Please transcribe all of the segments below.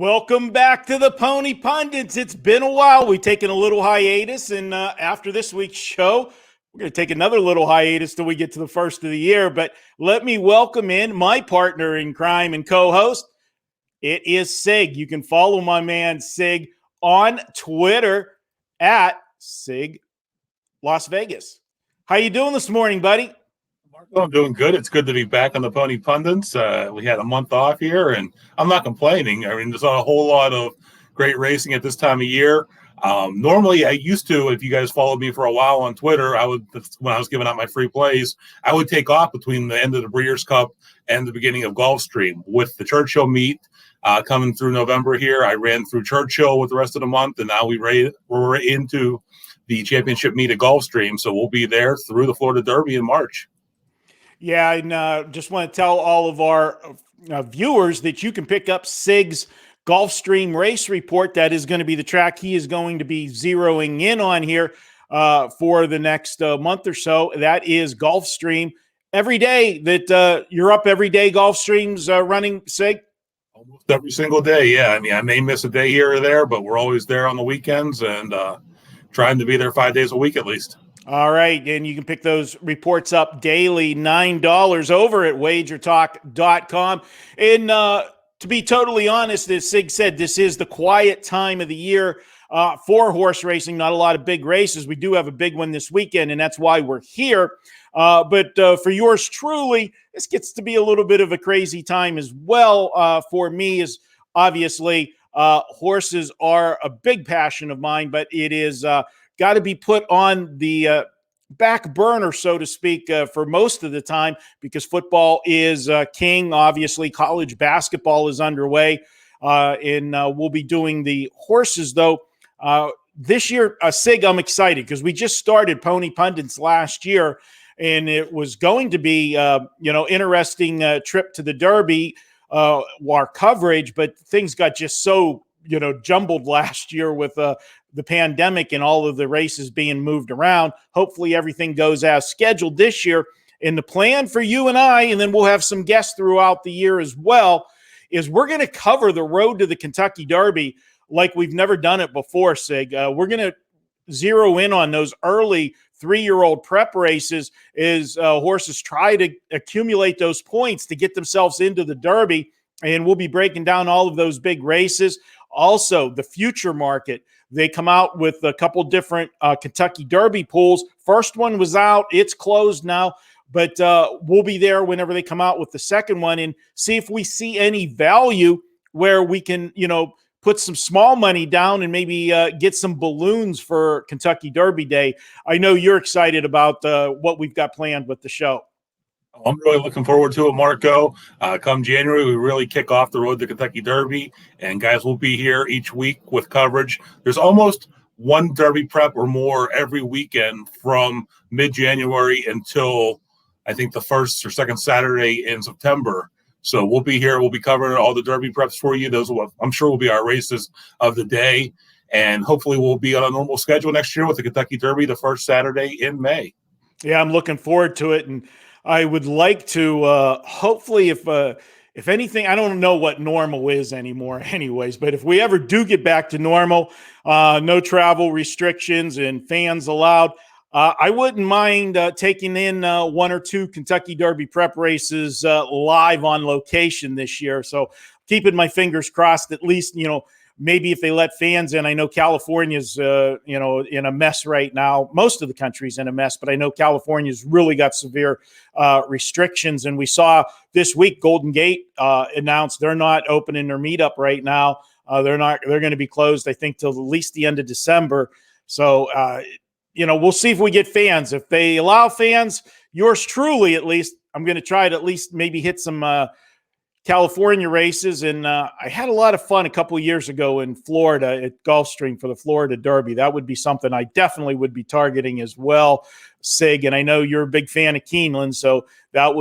Welcome back to the Pony Pundits. It's been a while. We've taken a little hiatus, and after this week's show, we're going to take another little hiatus till we get to the first of the year. But let me welcome in my partner in crime and co-host. It is Sig. You can follow my man Sig on Twitter at Sig Las Vegas. How you doing this morning, buddy? Marco, I'm doing good. It's good to be back on the Pony Pundits. We had a month off here, and I'm not complaining. I mean, there's not a whole lot of great racing at this time of year. Normally, I used to, if you guys followed me for a while on Twitter, when I was giving out my free plays, I would take off between the end of the Breeders' Cup and the beginning of Gulfstream. With the Churchill meet coming through November here, I ran through Churchill with the rest of the month, and now we're into the championship meet at Gulfstream, so we'll be there through the Florida Derby in March. Yeah, and just want to tell all of our viewers that you can pick up Sig's Gulfstream race report. That is going to be the track he is going to be zeroing in on here for the next month or so. That is Gulfstream. Every day that you're up every day, Gulfstream's running, Sig? Almost every single day, yeah. I mean, I may miss a day here or there, but we're always there on the weekends and trying to be there 5 days a week at least. All right, and you can pick those reports up daily, $9 over at wagertalk.com. And to be totally honest, as Sig said, this is the quiet time of the year for horse racing. Not a lot of big races. We do have a big one this weekend, and that's why we're here. But for yours truly, this gets to be a little bit of a crazy time as well for me, as obviously horses are a big passion of mine, but it is got to be put on the back burner, so to speak, for most of the time because football is king. Obviously, college basketball is underway, and we'll be doing the horses, though. This year, Sig, I'm excited because we just started Pony Pundits last year, and it was going to be, interesting trip to the Derby, our coverage, but things got just so, jumbled last year with the pandemic and all of the races being moved around. Hopefully everything goes as scheduled this year. And the plan for you and I, and then we'll have some guests throughout the year as well, is we're going to cover the road to the Kentucky Derby like we've never done it before, Sig. We're going to zero in on those early 3-year-old prep races as horses try to accumulate those points to get themselves into the Derby. And we'll be breaking down all of those big races. Also, the future market. They come out with a couple different Kentucky Derby pools. First one was out. It's closed now. But we'll be there whenever they come out with the second one and see if we see any value where we can, put some small money down and maybe get some balloons for Kentucky Derby Day. I know you're excited about what we've got planned with the show. I'm really looking forward to it, Marco. Come January, we really kick off the road to Kentucky Derby, and guys will be here each week with coverage. There's almost one Derby prep or more every weekend from mid-January until I think the first or second Saturday in September. So we'll be here. We'll be covering all the Derby preps for you. Those I'm sure will be our races of the day, and hopefully we'll be on a normal schedule next year with the Kentucky Derby the first Saturday in May. Yeah, I'm looking forward to it, and I would like to hopefully if anything, I don't know what normal is anymore anyways, but if we ever do get back to normal, no travel restrictions and fans allowed, I wouldn't mind taking in 1 or 2 Kentucky Derby prep races live on location this year. So keeping my fingers crossed, at least, maybe if they let fans in. I know California's, in a mess right now. Most of the country's in a mess, but I know California's really got severe restrictions. And we saw this week Golden Gate announced they're not opening their meetup right now. They're going to be closed, I think, till at least the end of December. So, we'll see if we get fans. If they allow fans, yours truly, at least, I'm going to try to at least maybe hit some California races, and I had a lot of fun a couple of years ago in Florida at Gulfstream for the Florida Derby. That would be something I definitely would be targeting as well, Sig. And I know you're a big fan of Keeneland, so that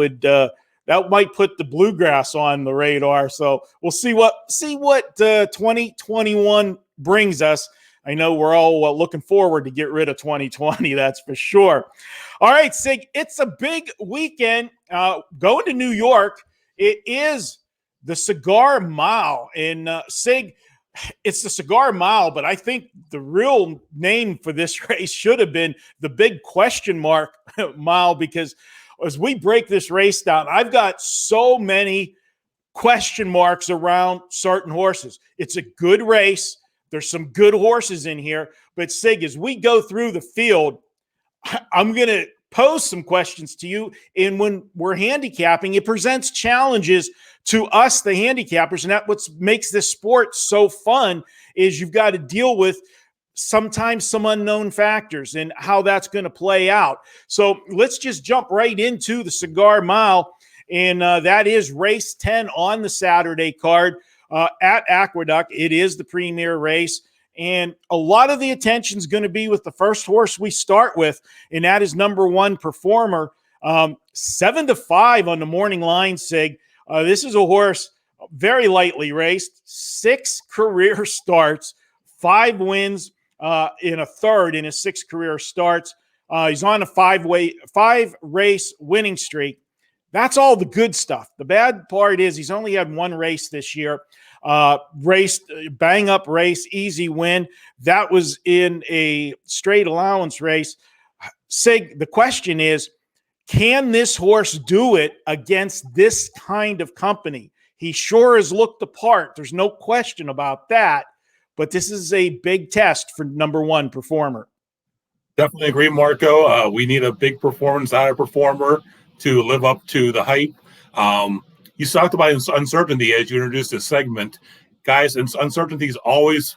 might put the bluegrass on the radar. So we'll see what 2021 brings us. I know we're all looking forward to get rid of 2020. That's for sure. All right, Sig, it's a big weekend going to New York. It is the Cigar Mile. And Sig, it's the Cigar Mile, but I think the real name for this race should have been the big question mark mile, because as we break this race down, I've got so many question marks around certain horses. It's a good race. There's some good horses in here. But Sig, as we go through the field, I'm going to pose some questions to you. And when we're handicapping, it presents challenges to us, the handicappers. And that's what makes this sport so fun, is you've got to deal with sometimes some unknown factors and how that's going to play out. So let's just jump right into the Cigar Mile. And that is race 10 on the Saturday card at Aqueduct. It is the premier race. And a lot of the attention is going to be with the first horse we start with, and that is number 1 Performer. 7-5 on the morning line, Sig. This is a horse very lightly raced, 6 career starts, 5 wins in a third in his 6 career starts. He's on a 5-race winning streak. That's all the good stuff. The bad part is he's only had 1 race this year. Raced, bang up race, easy win. That was in a straight allowance race. Sig, the question is, can this horse do it against this kind of company? He sure has looked the part. There's no question about that. But this is a big test for number 1 Performer. Definitely agree, Marco. We need a big performance out of Performer to live up to the hype. You talked about uncertainty as you introduced this segment. Guys, uncertainty is always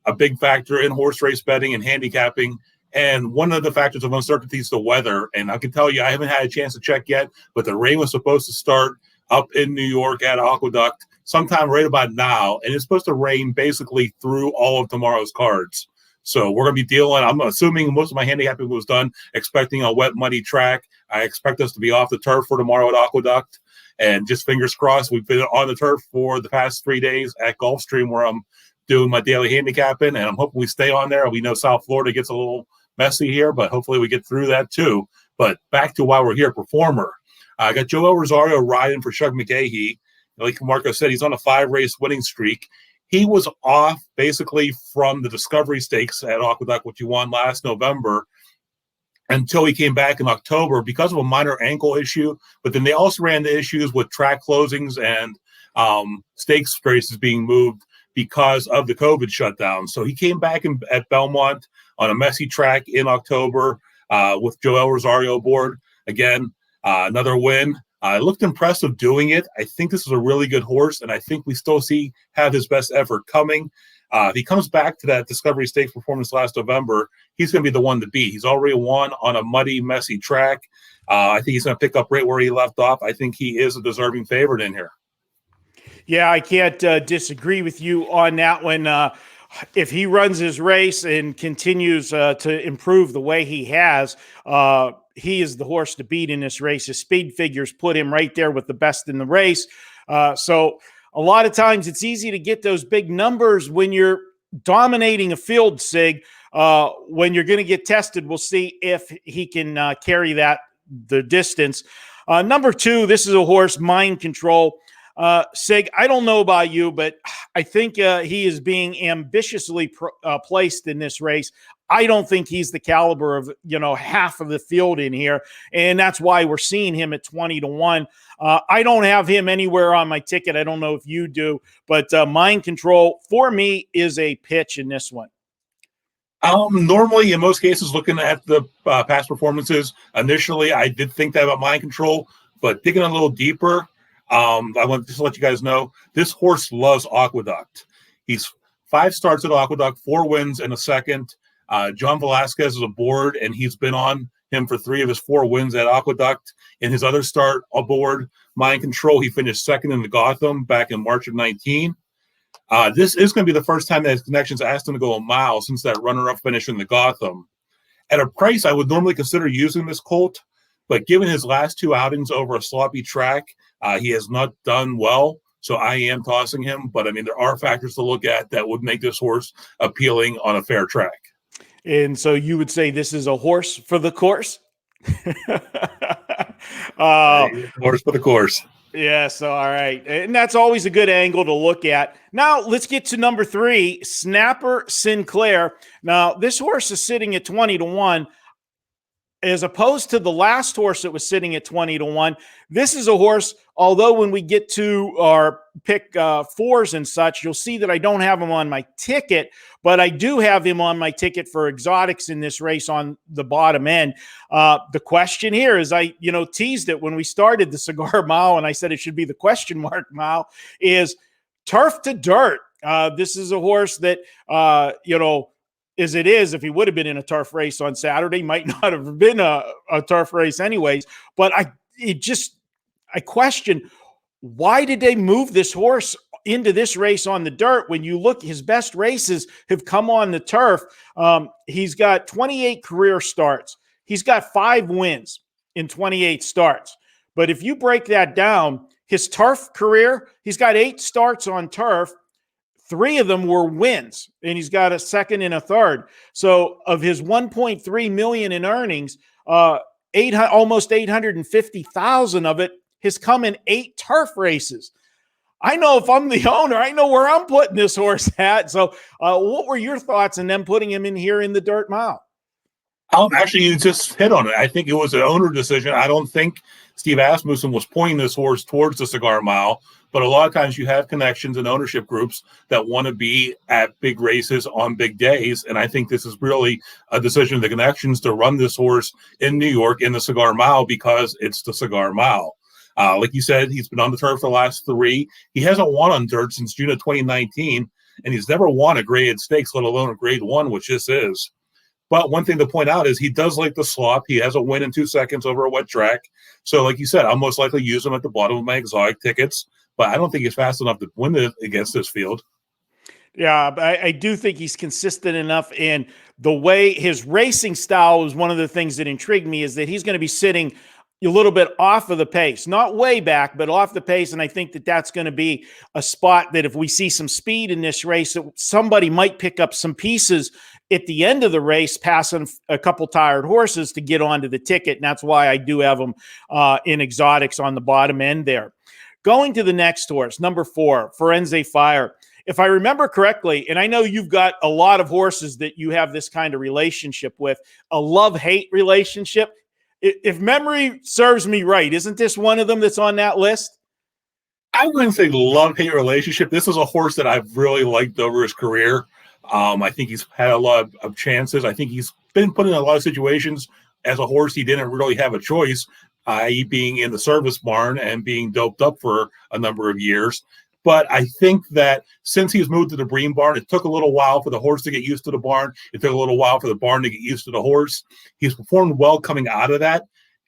a big factor in horse race betting and handicapping. And one of the factors of uncertainty is the weather. And I can tell you, I haven't had a chance to check yet, but the rain was supposed to start up in New York at Aqueduct sometime right about now. And it's supposed to rain basically through all of tomorrow's cards. So we're going to be dealing, I'm assuming most of my handicapping was done, expecting a wet, muddy track. I expect us to be off the turf for tomorrow at Aqueduct. And just fingers crossed, we've been on the turf for the past 3 days at Gulfstream, where I'm doing my daily handicapping, and I'm hoping we stay on there. We know South Florida gets a little messy here, but hopefully we get through that too. But back to why we're here, Performer. I got Joel Rosario riding for Shug McGahee. Like Marco said, he's on a 5-race winning streak. He was off basically from the Discovery Stakes at Aqueduct, which he won last November, until he came back in October because of a minor ankle issue. But then they also ran the issues with track closings and stakes races being moved because of the COVID shutdown. So he came back at Belmont on a messy track in October with Joel Rosario aboard. Again, another win. It looked impressive doing it. I think this is a really good horse, and I think we still have his best effort coming. If he comes back to that Discovery Stakes performance last November, he's going to be the one to beat. He's already won on a muddy, messy track. I think he's going to pick up right where he left off. I think he is a deserving favorite in here. Yeah, I can't disagree with you on that one. If he runs his race and continues to improve the way he has, he is the horse to beat in this race. His speed figures put him right there with the best in the race. So a lot of times it's easy to get those big numbers when you're dominating a field, Sig. When you're going to get tested, we'll see if he can carry the distance. Number 2, this is a horse, Mind Control. Sig, I don't know about you, but I think he is being ambitiously placed in this race. I don't think he's the caliber of, half of the field in here. And that's why we're seeing him at 20-1. I don't have him anywhere on my ticket. I don't know if you do, but Mind Control for me is a pitch in this one. Normally, in most cases, looking at the past performances, initially, I did think that about Mind Control, but digging a little deeper, I want to just let you guys know, this horse loves Aqueduct. He's 5 starts at Aqueduct, 4 wins and a second. John Velasquez is aboard, and he's been on him for 3 of his 4 wins at Aqueduct. In his other start aboard Mind Control, he finished second in the Gotham back in March of 19. This is going to be the first time that his connections asked him to go a mile since that runner-up finish in the Gotham. At a price I would normally consider using this colt, but given his last 2 outings over a sloppy track, he has not done well. So I am tossing him. But, I mean, there are factors to look at that would make this horse appealing on a fair track. And so you would say this is a horse for the course? Horse for the course. Yes, all right. And that's always a good angle to look at. Now, let's get to number 3, Snapper Sinclair. Now, this horse is sitting at 20-1. As opposed to the last horse that was sitting at 20-1, this is a horse, although when we get to our pick fours and such, you'll see that I don't have him on my ticket, but I do have him on my ticket for exotics in this race on the bottom end. The question here is, I teased it when we started the Cigar Mile, and I said it should be the question mark mile, is turf to dirt. This is a horse that, as it is, if he would have been in a turf race on Saturday, might not have been a turf race anyways. But I question, why did they move this horse into this race on the dirt when you look, his best races have come on the turf. He's got 28 career starts. He's got 5 wins in 28 starts. But if you break that down, his turf career, he's got 8 starts on turf. 3 of them were wins, and he's got a second and a third. So of his 1.3 million in earnings, almost 850,000 of it has come in 8 turf races. I know if I'm the owner, I know where I'm putting this horse at. So what were your thoughts on them putting him in here in the dirt mile? Actually, you just hit on it. I think it was an owner decision. I don't think Steve Asmussen was pointing this horse towards the Cigar Mile, but a lot of times you have connections and ownership groups that want to be at big races on big days, and I think this is really a decision of the connections to run this horse in New York in the Cigar Mile because it's the Cigar Mile. Like you said, he's been on the turf for the last 3. He hasn't won on dirt since June of 2019, and he's never won a graded stakes, let alone a grade 1, which this is. But one thing to point out is he does like the slop. He has a win in 2 seconds over a wet track. So like you said, I'll most likely use him at the bottom of my exotic tickets, but I don't think he's fast enough to win it against this field. Yeah, I do think he's consistent enough, and the way his racing style was one of the things that intrigued me, is that he's going to be sitting a little bit off of the pace, not way back, but off the pace. And I think that that's going to be a spot that if we see some speed in this race, that somebody might pick up some pieces at the end of the race, passing a couple tired horses to get onto the ticket. And that's why I do have them in exotics on the bottom end there. Going to the next horse, number 4, Firenze Fire. If I remember correctly, and I know you've got a lot of horses that you have this kind of relationship with, a love-hate relationship. If memory serves me right, isn't this one of them that's on that list? I wouldn't say love-hate relationship. This is a horse that I've really liked over his career. I think he's had a lot of chances. I think he's been put in a lot of situations as a horse he didn't really have a choice, i.e. being in the service barn and being doped up for a number of years. But I think that since he's moved to the Bream barn, it took a little while for the horse to get used to the barn. It took a little while for the barn to get used to the horse. He's performed well coming out of that.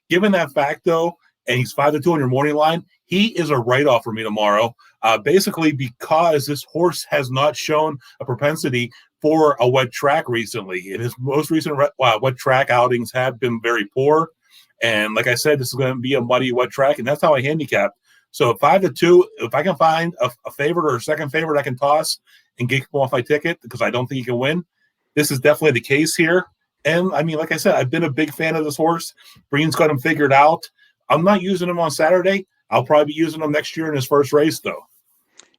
Given that fact, though, and he's 5-2 on your morning line, he is a write-off for me tomorrow, basically because this horse has not shown a propensity for a wet track recently. And his most recent wet track outings have been very poor. And like I said, this is going to be a muddy wet track, and that's how I handicap. So 5-2, if I can find a favorite or a second favorite I can toss and get him off my ticket because I don't think he can win, this is definitely the case here. And, I mean, like I said, I've been a big fan of this horse. Breen's got him figured out. I'm not using him on Saturday. I'll probably be using him next year in his first race, though.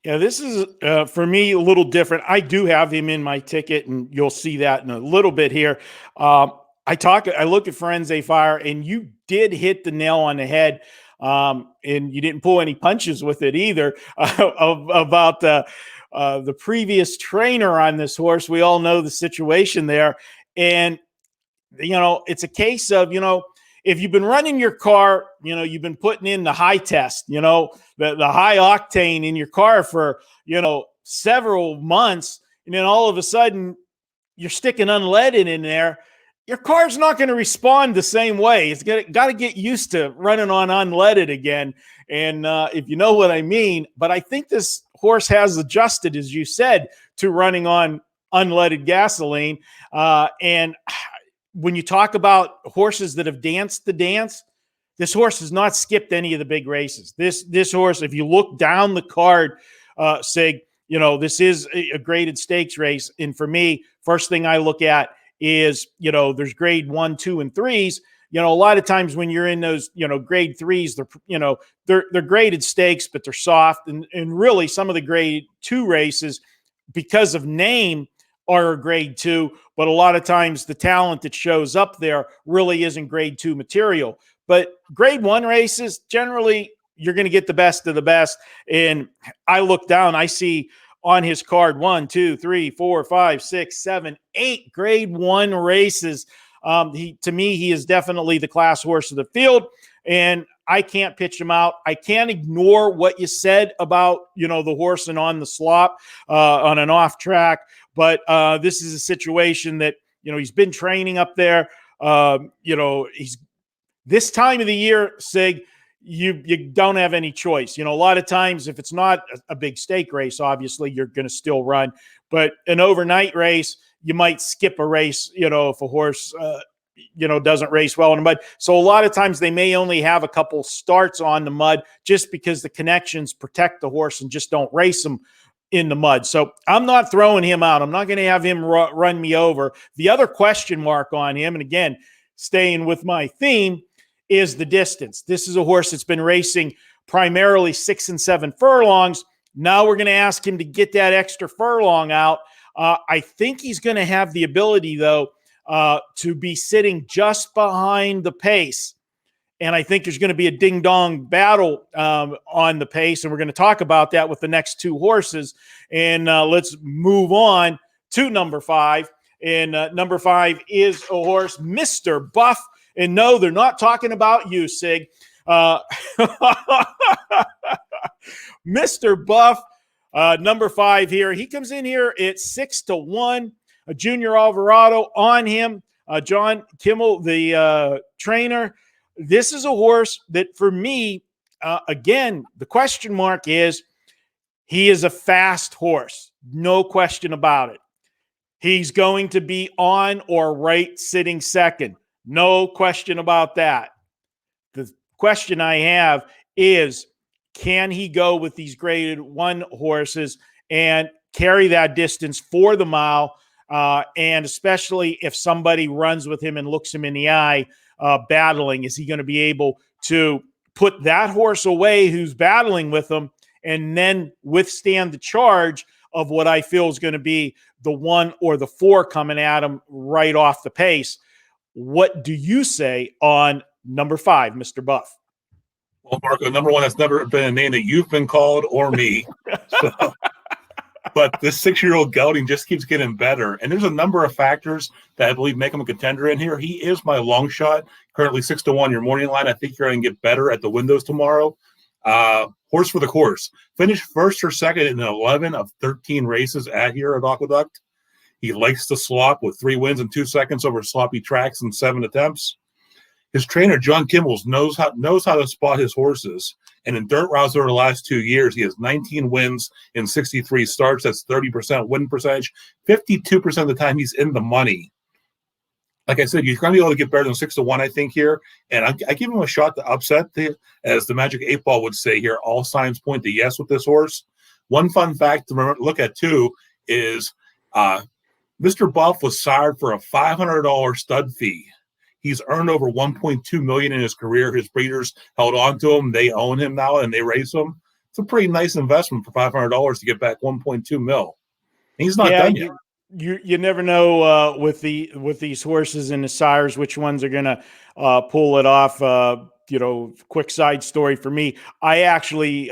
Yeah, this is, for me, a little different. I do have him in my ticket, and you'll see that in a little bit here. I look at Firenze Fire, and you did hit the nail on the head. And you didn't pull any punches with it either about the previous trainer on this horse. We all know the situation there. And, it's a case of, if you've been running your car, you've been putting in the high test, the high octane in your car for, several months. And then all of a sudden you're sticking unleaded in there. Your car's not going to respond the same way. It's got to get used to running on unleaded again. And if you know what I mean, but I think this horse has adjusted, as you said, to running on unleaded gasoline. And when you talk about horses that have danced the dance, this horse has not skipped any of the big races. This horse, if you look down the card, Sig, this is a graded stakes race. And for me, first thing I look at is, there's grade 1, 2, and 3s. a lot of times when you're in those, grade threes, they're graded stakes, but they're soft. And really some of the grade two races, because of name, are a grade two, but a lot of times the talent that shows up there really isn't grade two material. But grade one races, generally, you're going to get the best of the best. And I look down, I see on his card 1, 2, 3, 4, 5, 6, 7, 8 grade one races. To me, he is definitely the class horse of the field, and I can't pitch him out. I can't ignore what you said about, the horse and on the slop, on an off track. But this is a situation that, he's been training up there. He's this time of the year, Sig, you don't have any choice. A lot of times if it's not a big stake race, obviously you're going to still run. But an overnight race, you might skip a race, if a horse, doesn't race well in the mud. So a lot of times they may only have a couple starts on the mud just because the connections protect the horse and just don't race them in the mud. So I'm not throwing him out. I'm not going to have him run me over. The other question mark on him, and again, staying with my theme, is the distance. This is a horse that's been racing primarily 6 and 7 furlongs. Now we're going to ask him to get that extra furlong out. I think he's going to have the ability, though, to be sitting just behind the pace. And I think there's going to be a ding-dong battle on the pace, and we're going to talk about that with the next two horses. And let's move on to number 5. And number 5 is a horse, Mr. Buff. And no, they're not talking about you, Sig. Mr. Buff, number 5 here. He comes in here at 6-1. A Junior Alvarado on him. John Kimmel, the trainer. This is a horse that, for me, again, the question mark is he is a fast horse. No question about it. He's going to be on or right sitting second. No question about that. The question I have is, can he go with these graded 1 horses and carry that distance for the mile? And especially if somebody runs with him and looks him in the eye, battling, is he going to be able to put that horse away who's battling with him and then withstand the charge of what I feel is going to be the 1 or the 4 coming at him right off the pace? What do you say on number 5, Mr. Buff? Well, Marco, number 1, that's never been a name that you've been called or me. But this 6-year-old gelding just keeps getting better. And there's a number of factors that I believe make him a contender in here. He is my long shot, currently 6-1, your morning line. I think you're going to get better at the windows tomorrow. Horse for the course. Finished first or second in 11 of 13 races here at Aqueduct. He likes to slop with 3 wins in 2 seconds over sloppy tracks in 7 attempts. His trainer, John Kimmel, knows how to spot his horses. And in dirt routes over the last 2 years, he has 19 wins in 63 starts. That's 30% win percentage. 52% of the time, he's in the money. Like I said, he's going to be able to get better than 6-1, I think, here. And I give him a shot to upset, as the Magic 8 Ball would say here. All signs point to yes with this horse. One fun fact to look at, too, is Mr. Buff was sired for a $500 stud fee. He's earned over $1.2 million in his career. His breeders held on to him. They own him now, and they race him. It's a pretty nice investment for $500 to get back $1.2 million. He's not done yet. You never know with these horses and the sires which ones are going to pull it off. Quick side story for me. I actually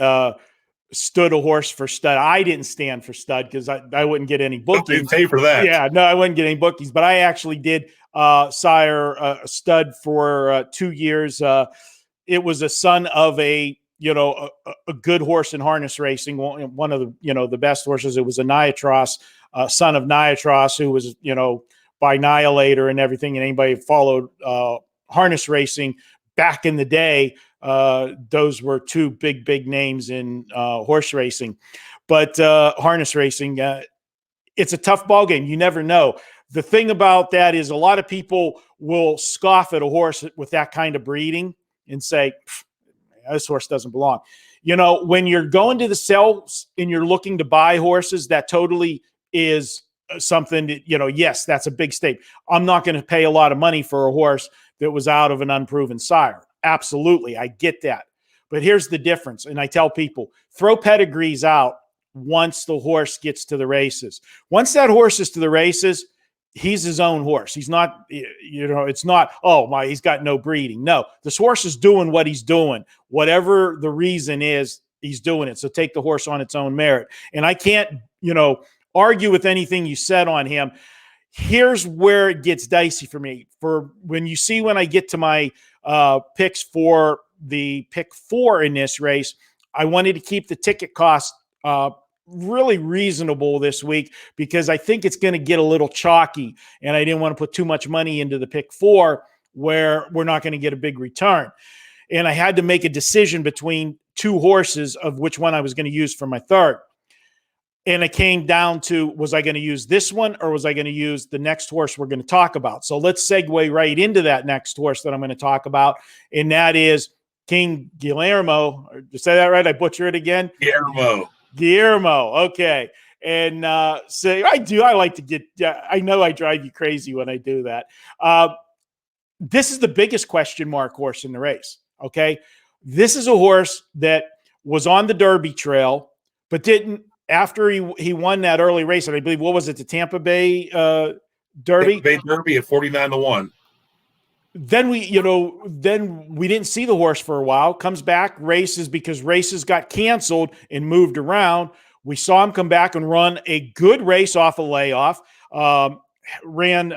stood a horse for stud. I didn't stand for stud because I wouldn't get any bookings. Pay for that. Yeah, no, I wouldn't get any bookings. But I actually did sire a stud for 2 years. It was a son of a good horse in harness racing. One of the the best horses. It was a Niatros, son of Niatros, who was by Annihilator and everything. And anybody who followed harness racing back in the day, those were 2 big names in horse racing. But harness racing, it's a tough ball game. You never know. The thing about that is a lot of people will scoff at a horse with that kind of breeding and say, this horse doesn't belong. When you're going to the sales and you're looking to buy horses, that totally is something that, yes, that's a big stake. I'm not going to pay a lot of money for a horse that was out of an unproven sire. Absolutely. I get that. But here's the difference. And I tell people, throw pedigrees out once the horse gets to the races. Once that horse is to the races, he's his own horse. He's not, it's not, oh my, he's got no breeding. No, this horse is doing what he's doing. Whatever the reason is, he's doing it. So take the horse on its own merit. And I can't, argue with anything you said on him. Here's where it gets dicey for me. For when I get to my picks for the pick 4 in this race, I wanted to keep the ticket cost really reasonable this week because I think it's going to get a little chalky, and I didn't want to put too much money into the pick 4 where we're not going to get a big return. And I had to make a decision between 2 horses of which one I was going to use for my third. And it came down to, was I going to use this one or was I going to use the next horse we're going to talk about? So let's segue right into that next horse that I'm going to talk about, and that is King Guillermo. Did you say that right? I butcher it again? Guillermo. Okay. And so I like to get, I know I drive you crazy when I do that. This is the biggest question mark horse in the race. Okay. This is a horse that was on the Derby trail, but didn't, after he won that early race, and I believe, what was it, the Tampa Bay Derby? Tampa Bay Derby at 49-1. Then we didn't see the horse for a while. Comes back, races because races got canceled and moved around. We saw him come back and run a good race off a layoff. Ran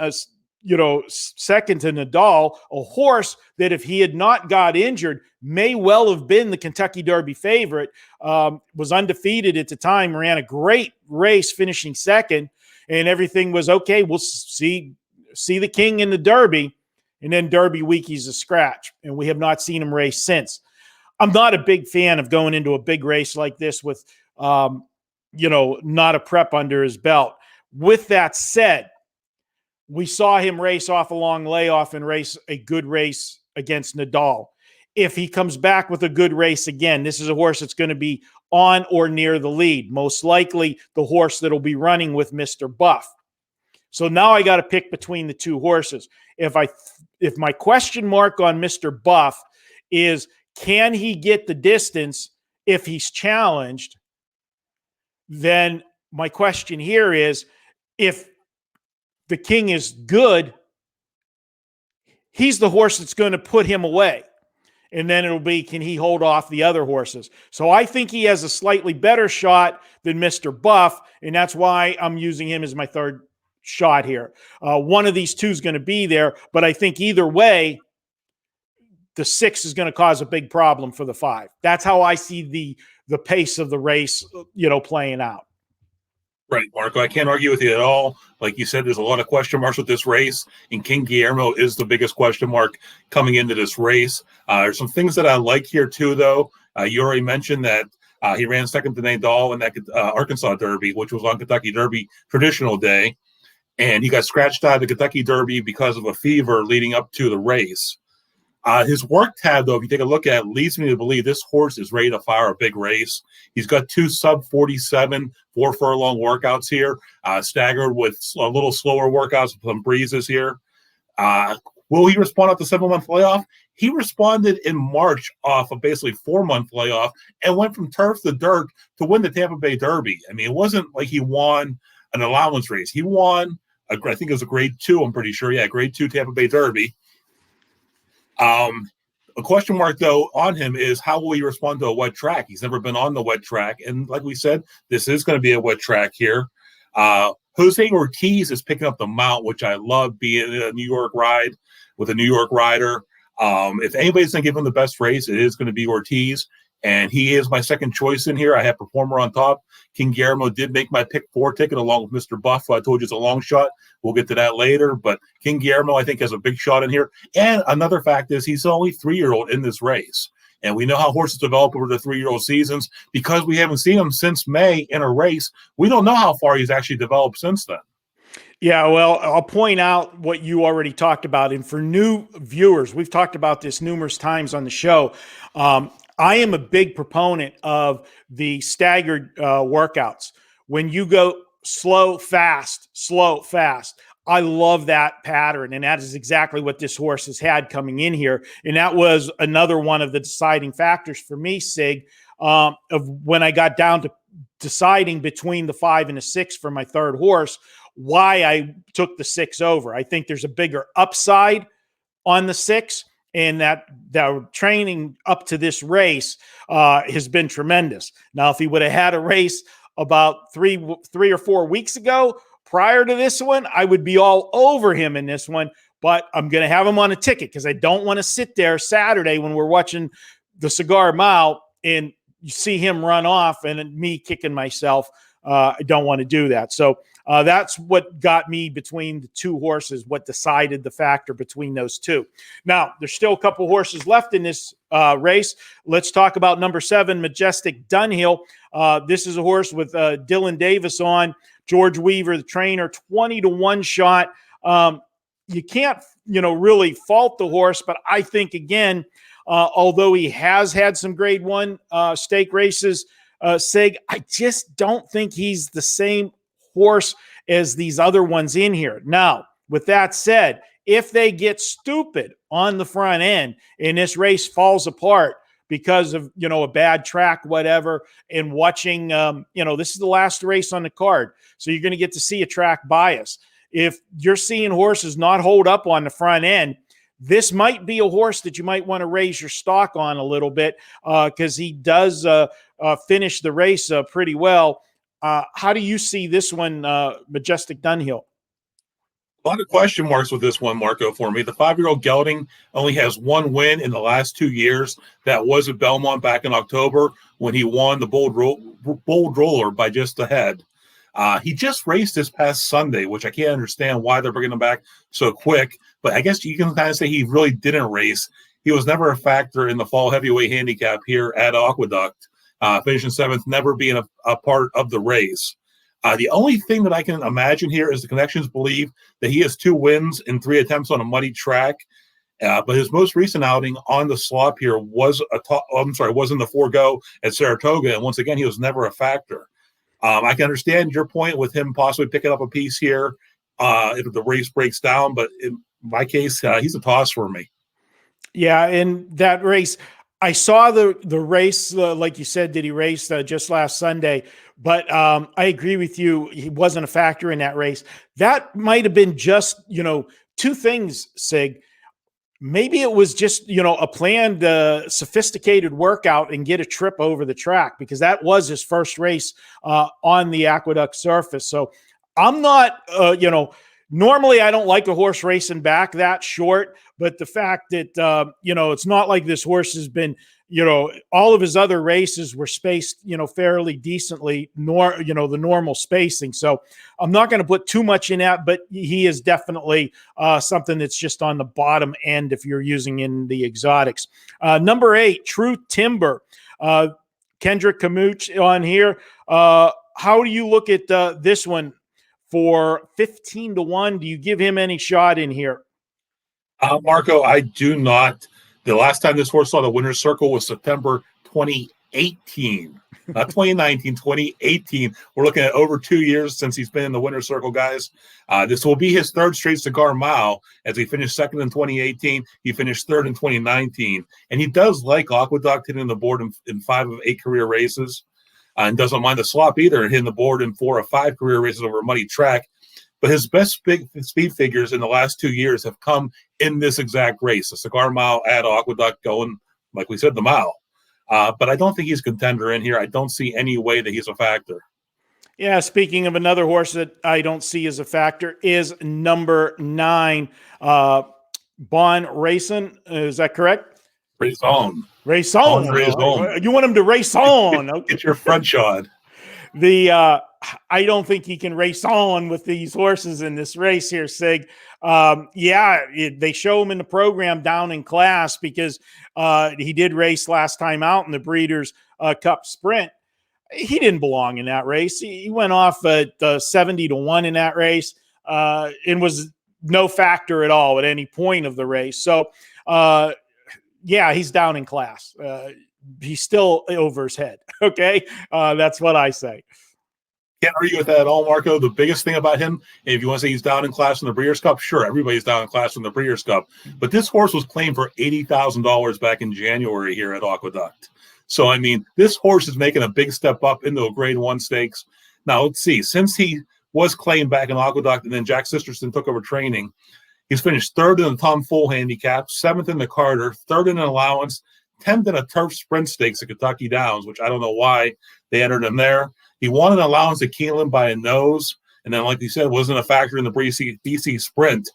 second to Nadal, a horse that if he had not got injured may well have been the Kentucky Derby favorite. Was undefeated at the time, ran a great race, finishing second, and everything was okay. We'll see the King in the Derby. And then Derby week, he's a scratch, and we have not seen him race since. I'm not a big fan of going into a big race like this with, not a prep under his belt. With that said, we saw him race off a long layoff and race a good race against Nadal. If he comes back with a good race again, this is a horse that's going to be on or near the lead, most likely the horse that'll be running with Mr. Buff. So now I got to pick between the 2 horses. If my question mark on Mr. Buff is, can he get the distance if he's challenged? Then my question here is, if the King is good, he's the horse that's going to put him away. And then it'll be, can he hold off the other horses? So I think he has a slightly better shot than Mr. Buff, and that's why I'm using him as my third shot here. One of these 2 is going to be there, but I think either way, the 6 is going to cause a big problem for the 5. That's how I see the pace of the race, playing out. Right, Marco. I can't argue with you at all. Like you said, there's a lot of question marks with this race, and King Guillermo is the biggest question mark coming into this race. There's some things that I like here too, though. You already mentioned that he ran second to Nadal in that Arkansas Derby, which was on Kentucky Derby traditional day, and he got scratched out of the Kentucky Derby because of a fever leading up to the race. His work tab, though, if you take a look at it, leads me to believe this horse is ready to fire a big race. He's got 2 sub-47, 4 furlong workouts here, staggered with a little slower workouts, some breezes here. Will he respond off the 7-month layoff? He responded in March off a basically 4-month layoff and went from turf to dirt to win the Tampa Bay Derby. I mean, it wasn't like he won an allowance race. He won, I think it was a grade 2, I'm pretty sure. Yeah, grade 2 Tampa Bay Derby. A question mark, though, on him is how will he respond to a wet track? He's never been on the wet track. And like we said, this is going to be a wet track here. Jose Ortiz is picking up the mount, which I love, being a New York ride with a New York rider. If anybody's going to give him the best race, it is going to be Ortiz. And he is my second choice in here. I have Performer on top. King Guillermo did make my pick 4 ticket along with Mr. Buff. I told you it's a long shot. We'll get to that later. But King Guillermo, I think, has a big shot in here. And another fact is he's the only 3-year-old in this race. And we know how horses develop over the 3-year-old seasons. Because we haven't seen him since May in a race, we don't know how far he's actually developed since then. Yeah, well, I'll point out what you already talked about. And for new viewers, we've talked about this numerous times on the show. I am a big proponent of the staggered workouts. When you go slow, fast, I love that pattern, and that is exactly what this horse has had coming in here. And that was another one of the deciding factors for me, Sig, of when I got down to deciding between the 5 and the 6 for my third horse, why I took the 6 over. I think there's a bigger upside on the 6, and that training up to this race has been tremendous. Now, if he would have had a race about three or 4 weeks ago, prior to this one, I would be all over him in this one, but I'm going to have him on a ticket because I don't want to sit there Saturday when we're watching the Cigar Mile and you see him run off and me kicking myself. I don't want to do that. So that's what got me between the two horses, what decided the factor between those two. Now, there's still a couple horses left in this race. Let's talk about number 7, Majestic Dunhill. This is a horse with Dylan Davis on. George Weaver, the trainer, 20-1 shot. You can't, really fault the horse, but I think, again, although he has had some grade 1 stake races, Sig, I just don't think he's the same horse as these other ones in here. Now, with that said, if they get stupid on the front end and this race falls apart because of, a bad track, whatever, and watching, this is the last race on the card. So you're going to get to see a track bias. If you're seeing horses not hold up on the front end, this might be a horse that you might want to raise your stock on a little bit because he does finish the race pretty well. How do you see this one, Majestic Dunhill? A lot of question marks with this one, Marco, for me. The 5-year-old gelding only has 1 win in the last 2 years. That was at Belmont back in October when he won the Bold Roller by just a head. He just raced this past Sunday, which I can't understand why they're bringing him back so quick. But I guess you can kind of say he really didn't race. He was never a factor in the fall heavyweight handicap here at Aqueduct, finishing 7th, never being a part of the race. The only thing that I can imagine here is the connections believe that he has 2 wins in 3 attempts on a muddy track. But his most recent outing on the slop here was in the Forego at Saratoga. And once again, he was never a factor. I can understand your point with him possibly picking up a piece here if the race breaks down. But in my case, he's a toss for me. Yeah, in that race, I saw the race, like you said, did he race just last Sunday? But I agree with you. He wasn't a factor in that race. That might have been just, 2 things, Sig. Maybe it was just, a planned, sophisticated workout and get a trip over the track because that was his first race on the Aqueduct surface. So I'm not, normally I don't like a horse racing back that short, but the fact that, it's not like this horse has been, all of his other races were spaced, fairly decently, the normal spacing. So I'm not going to put too much in that, but he is definitely something that's just on the bottom end if you're using in the exotics. Number 8, True Timber. Kendrick Camuch on here. How do you look at this one for 15-1? Do you give him any shot in here? Marco, I do not. The last time this horse saw the winner's circle was September 2018, not 2019, 2018. We're looking at over 2 years since he's been in the winner's circle, guys. This will be his 3rd straight Cigar Mile as he finished 2nd in 2018. He finished 3rd in 2019. And he does like Aqueduct, hitting the board in 5 of 8 career races. And doesn't mind the slop either, hitting the board in 4 of 5 career races over a muddy track. But his best speed figures in the last 2 years have come in this exact race, the Cigar Mile at Aqueduct, going, like we said, the mile. But I don't think he's a contender in here. I don't see any way that he's a factor. Yeah, speaking of another horse that I don't see as a factor is number 9, Bon Racing. Is that correct? Race on. Race on. Race on. You want him to race on. Okay. Get your front shot. I don't think he can race on with these horses in this race here, Sig. They show him in the program down in class because he did race last time out in the Breeders' Cup Sprint. He didn't belong in that race. He went off at 70-1 in that race and was no factor at all at any point of the race. So, he's down in class. He's still over his head. Okay, that's what I say. Can't argue with that at all, Marco. The biggest thing about him, if you want to say he's down in class in the Breeders' Cup, sure, everybody's down in class in the Breeders' Cup. But this horse was claimed for $80,000 back in January here at Aqueduct. So, I mean, this horse is making a big step up into a Grade 1 stakes. Now, let's see. Since he was claimed back in Aqueduct and then Jack Sisterson took over training, he's finished 3rd in the Tom Full Handicap, 7th in the Carter, 3rd in an allowance, 10th in a turf sprint stakes at Kentucky Downs, which I don't know why they entered him there. He won an allowance at Keeneland by a nose, and then, like you said, wasn't a factor in the BC sprint.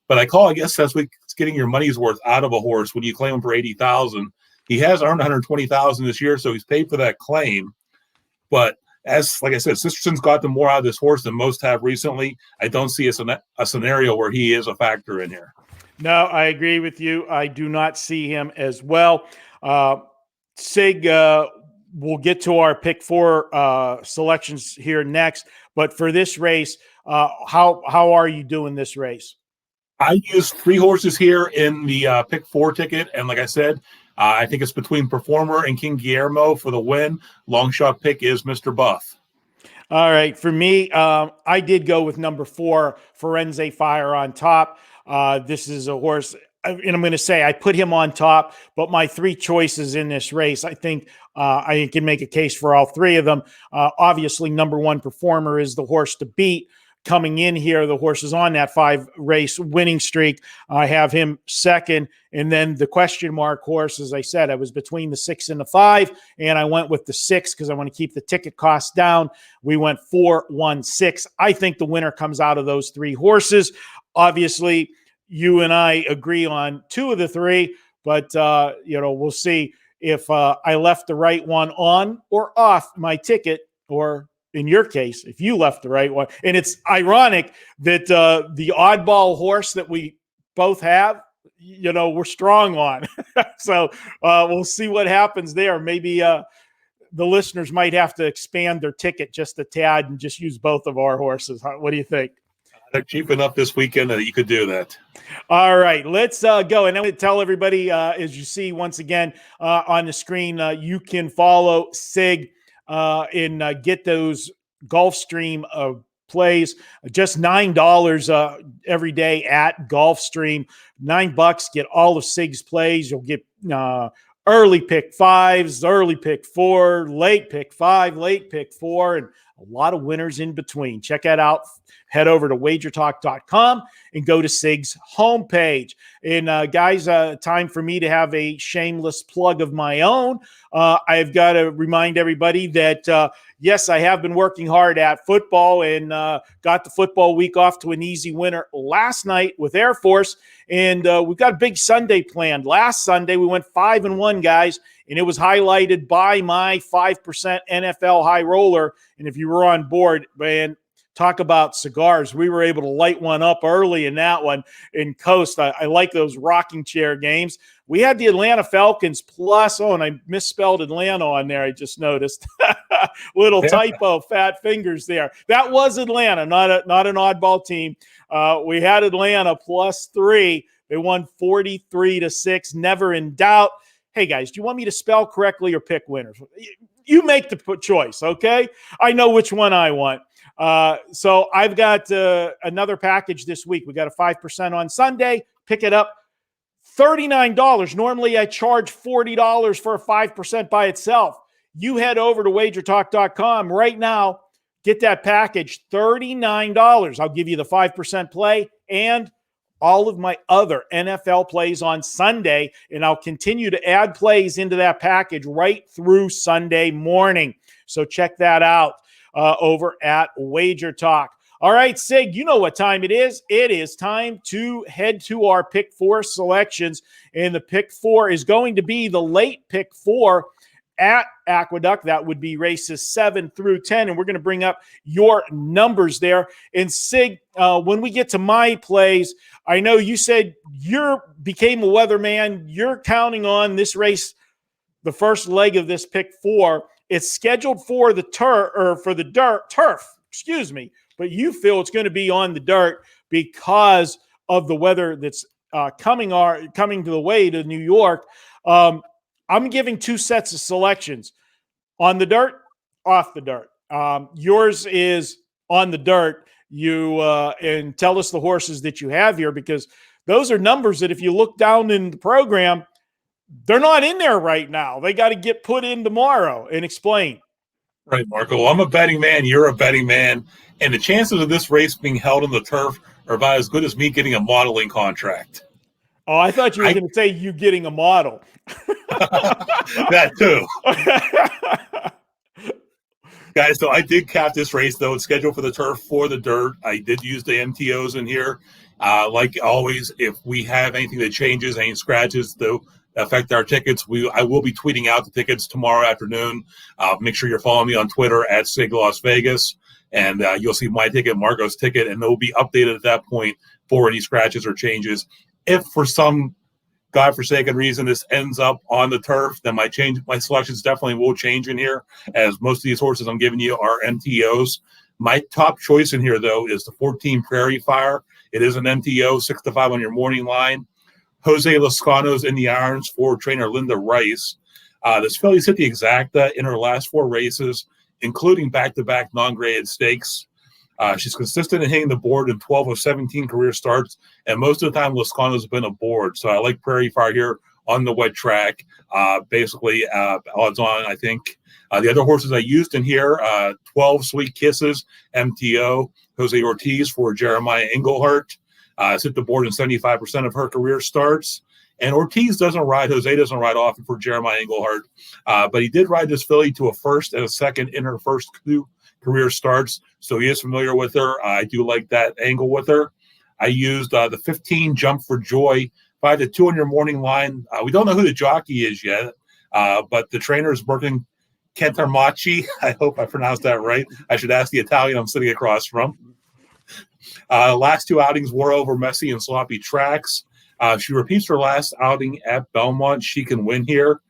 But I guess that's what it's getting your money's worth out of a horse when you claim him for $80,000. He has earned $120,000 this year, so he's paid for that claim. But like I said, Sisterson's gotten more out of this horse than most have recently. I don't see a scenario where he is a factor in here. No, I agree with you. I do not see him as well. Sig, we'll get to our pick 4 selections here next. But for this race, how are you doing this race? I used 3 horses here in the pick 4 ticket. And like I said, I think it's between Performer and King Guillermo for the win. Long shot pick is Mr. Buff. All right. For me, I did go with number 4, Firenze Fire on top. This is a horse, and I'm going to say I put him on top, but my 3 choices in this race, I think I can make a case for all 3 of them. Obviously, number 1 Performer is the horse to beat. Coming in here, the horse is on that 5-race winning streak. I have him second. And then the question mark horse, as I said, I was between the 6 and the 5, and I went with the 6 because I want to keep the ticket costs down. We went 4, 1, 6. I think the winner comes out of those 3 horses. Obviously, you and I agree on 2 of the 3, but we'll see if I left the right one on or off my ticket, or in your case, if you left the right one. And it's ironic that the oddball horse that we both have, we're strong on. So we'll see what happens there. Maybe the listeners might have to expand their ticket just a tad and just use both of our horses. What do you think? They're cheap enough this weekend that you could do that. All right, let's go. And I'm going to tell everybody, as you see once again on the screen, you can follow Sig and get those Gulfstream plays. Just $9 every day at Gulfstream. $9, get all of Sig's plays. You'll get early pick 5s, early pick 4, late pick 5, late pick 4, and a lot of winners in between. Check that out. Head over to wagertalk.com and go to Sig's homepage. And guys, time for me to have a shameless plug of my own. I've got to remind everybody that, yes, I have been working hard at football and got the football week off to an easy winner last night with Air Force. And we've got a big Sunday planned. Last Sunday, we went 5-1, guys, and it was highlighted by my 5% NFL high roller. And if you were on board, man, talk about cigars. We were able to light one up early in that one and coast. I like those rocking chair games. We had the Atlanta Falcons plus, and I misspelled Atlanta on there. I just noticed. Little typo, fat fingers there. That was Atlanta, not an oddball team. We had Atlanta +3. They won 43-6. Never in doubt. Hey, guys, do you want me to spell correctly or pick winners? You make the choice, okay? I know which one I want. So I've got another package this week. We got a 5% on Sunday. Pick it up. $39. Normally I charge $40 for a 5% by itself. You head over to wagertalk.com right now. Get that package, $39. I'll give you the 5% play and all of my other NFL plays on Sunday, and I'll continue to add plays into that package right through Sunday morning. So check that out over at Wager Talk. All right, Sig, you know what time it is. It is time to head to our pick 4 selections, and the pick 4 is going to be the late pick 4 at Aqueduct. That would be races 7 through 10, and we're going to bring up your numbers there. And Sig, when we get to my plays, I know you said you became a weatherman. You're counting on this race, the first leg of this pick 4. It's scheduled for the turf, but you feel it's going to be on the dirt because of the weather that's coming to the way to New York. I'm giving 2 sets of selections: on the dirt, off the dirt. Yours is on the dirt. And tell us the horses that you have here, because those are numbers that if you look down in the program, they're not in there right now. They got to get put in tomorrow. And explain. Right, Marco. Well, I'm a betting man. You're a betting man. And the chances of this race being held on the turf are about as good as me getting a modeling contract. Oh, I thought you were going to say you getting a model. That too. Guys, so I did cap this race, though. It's scheduled for the turf for the dirt. I did use the MTOs in here. Like always, if we have anything that changes, any scratches that affect our tickets, I will be tweeting out the tickets tomorrow afternoon. Make sure you're following me on Twitter at Sig Las Vegas, and you'll see my ticket, Marco's ticket, and they'll be updated at that point for any scratches or changes. If for some godforsaken reason this ends up on the turf, then my selections definitely will change in here, as most of these horses I'm giving you are MTOs. My top choice in here, though, is the 14 Prairie Fire. It is an MTO, 6-5 on your morning line. Jose Lascano's in the irons for trainer Linda Rice. This filly's hit the exacta in her last 4 races, including back-to-back non-graded stakes. She's consistent in hitting the board in 12 of 17 career starts, and most of the time Lascano's been aboard. So I like Prairie Fire here on the wet track. Basically, odds on, I think. The other horses I used in here, 12 Sweet Kisses, MTO, Jose Ortiz for Jeremiah Englehart. It's hit the board in 75% of her career starts. And Ortiz doesn't ride, Jose doesn't ride often for Jeremiah Englehart, but he did ride this filly to a first and a second in her first 2 career starts, so he is familiar with her. I do like that angle with her. I used the 15 Jump for Joy, 5-2 on your morning line. We don't know who the jockey is yet, but the trainer is working Cantarmachi. I hope I pronounced that right. I should ask the Italian I'm sitting across from. Last 2 outings were over messy and sloppy tracks. She repeats her last outing at Belmont. She can win here.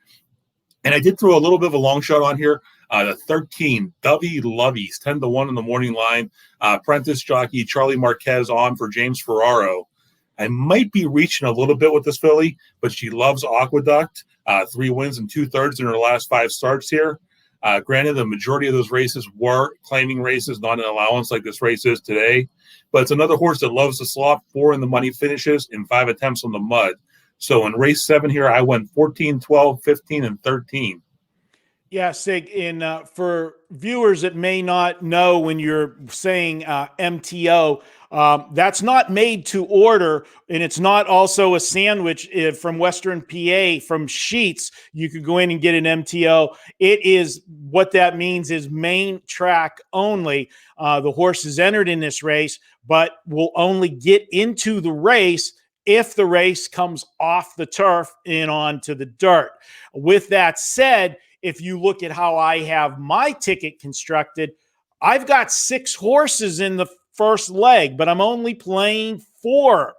And I did throw a little bit of a long shot on here. The 13, Dovey Loveys, 10-1 in the morning line. Apprentice jockey Charlie Marquez on for James Ferraro. I might be reaching a little bit with this filly, but she loves Aqueduct. 3 wins and 2/3 in her last 5 starts here. Granted, the majority of those races were claiming races, not an allowance like this race is today. But it's another horse that loves to slop. 4 in the money finishes in 5 attempts on the mud. So in race 7 here, I went 14, 12, 15, and 13. Yeah, Sig, and for viewers that may not know, when you're saying MTO, that's not made to order, and it's not also a sandwich from Western PA from Sheets. You could go in and get an MTO. It is, what that means is main track only. The horse is entered in this race, but will only get into the race if the race comes off the turf and onto the dirt. With that said, if you look at how I have my ticket constructed, I've got 6 horses in the first leg, but I'm only playing 4.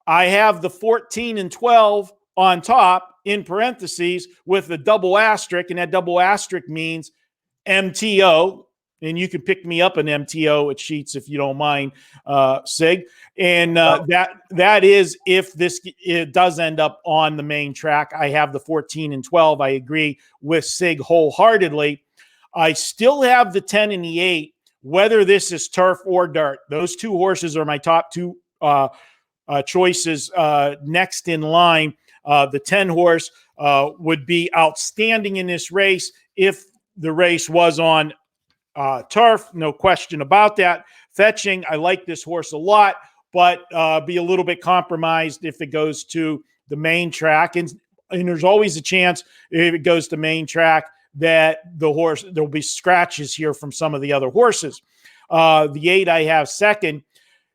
I have the 14 and 12 on top in parentheses with the double asterisk, and that double asterisk means MTO. And you can pick me up an MTO at Sheets if you don't mind, Sig. And that is if it does end up on the main track. I have the 14 and 12. I agree with Sig wholeheartedly. I still have the 10 and the 8, whether this is turf or dirt. Those 2 horses are my top 2 choices. Next in line, the 10 horse would be outstanding in this race if the race was on turf, no question about that. Fetching, I like this horse a lot, but be a little bit compromised if it goes to the main track. And there's always a chance if it goes to main track that there'll be scratches here from some of the other horses. The 8 I have second.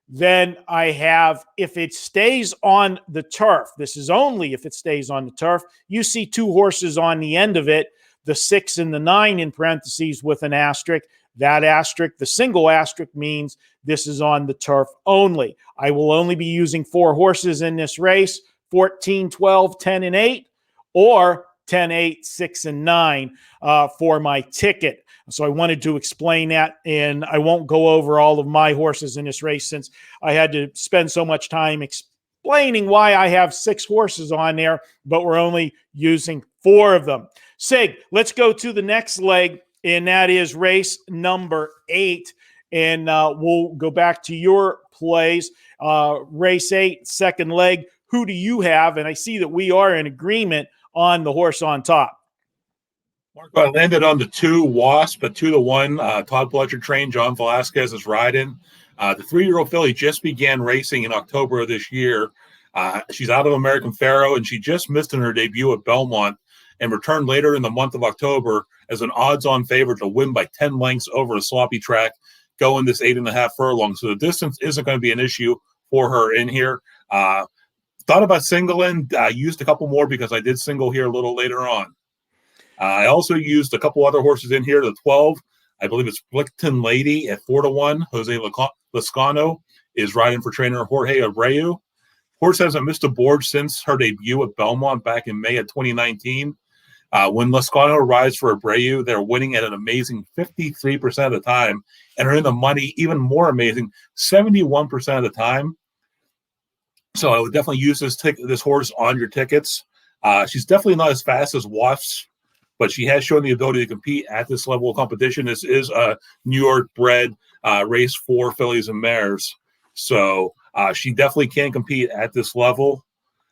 Then I have, if it stays on the turf, this is only if it stays on the turf, you see 2 horses on the end of it, the 6 and the 9 in parentheses with an asterisk. That asterisk, the single asterisk, means this is on the turf only. I will only be using 4 horses in this race, 14, 12, 10, and 8, or 10, 8, 6, and 9 for my ticket. So I wanted to explain that, and I won't go over all of my horses in this race since I had to spend so much time explaining why I have 6 horses on there, but we're only using 4 of them. Sig, let's go to the next leg. and that is race number 8. And we'll go back to your plays. Race 8, second leg. Who do you have? And I see that we are in agreement on the horse on top. Marco, I landed on the 2 Wasp, but 2-1. Todd Pletcher trained. John Velasquez is riding. The 3-year-old filly just began racing in October of this year. She's out of American Pharoah, and she just missed in her debut at Belmont and returned later in the month of October as an odds-on favorite to win by 10 lengths over a sloppy track, going this 8.5 furlong. So the distance isn't going to be an issue for her in here. Thought about singling. Used a couple more because I did single here a little later on. I also used a couple other horses in here. The 12, I believe it's Blickton Lady at 4-1. Jose Lascano is riding for trainer Jorge Abreu. Horse hasn't missed a board since her debut at Belmont back in May of 2019. When Lascano rides for Abreu, they're winning at an amazing 53% of the time and are in the money, even more amazing, 71% of the time. So I would definitely use this horse on your tickets. She's definitely not as fast as Wasps, but she has shown the ability to compete at this level of competition. This is a New York bred race for fillies and mares. So she definitely can compete at this level.